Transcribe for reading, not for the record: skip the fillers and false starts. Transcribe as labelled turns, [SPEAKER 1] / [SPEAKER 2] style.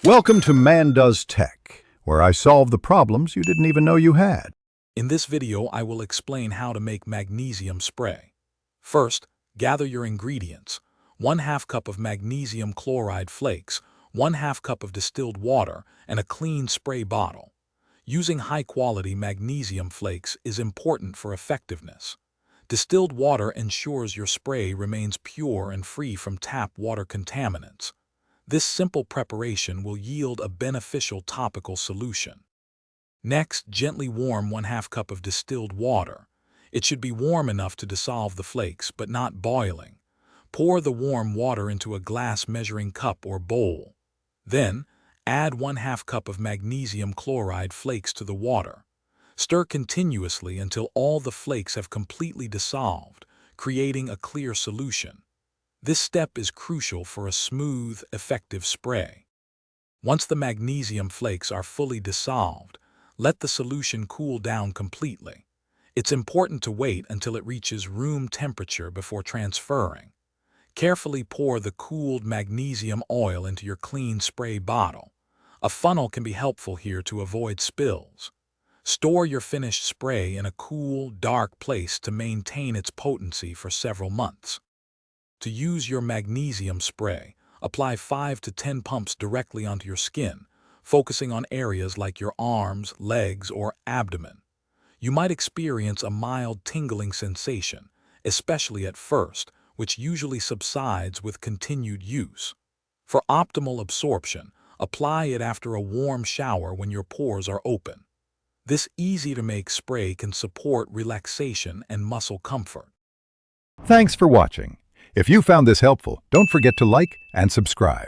[SPEAKER 1] Welcome to Man Does Tech, where I solve the problems you didn't even know you had.
[SPEAKER 2] In this video, I will explain how to make magnesium spray. First, gather your ingredients. 1/2 cup of magnesium chloride flakes, 1/2 cup of distilled water, and a clean spray bottle. Using high-quality magnesium flakes is important for effectiveness. Distilled water ensures your spray remains pure and free from tap water contaminants. This simple preparation will yield a beneficial topical solution. Next, gently warm 1/2 cup of distilled water. It should be warm enough to dissolve the flakes, but not boiling. Pour the warm water into a glass measuring cup or bowl. Then, add 1/2 cup of magnesium chloride flakes to the water. Stir continuously until all the flakes have completely dissolved, creating a clear solution. This step is crucial for a smooth, effective spray. Once the magnesium flakes are fully dissolved, let the solution cool down completely. It's important to wait until it reaches room temperature before transferring. Carefully pour the cooled magnesium oil into your clean spray bottle. A funnel can be helpful here to avoid spills. Store your finished spray in a cool, dark place to maintain its potency for several months. To use your magnesium spray, apply 5 to 10 pumps directly onto your skin, focusing on areas like your arms, legs, or abdomen. You might experience a mild tingling sensation, especially at first, which usually subsides with continued use. For optimal absorption, apply it after a warm shower when your pores are open. This easy-to-make spray can support relaxation and muscle comfort.
[SPEAKER 1] Thanks for watching. If you found this helpful, don't forget to like and subscribe.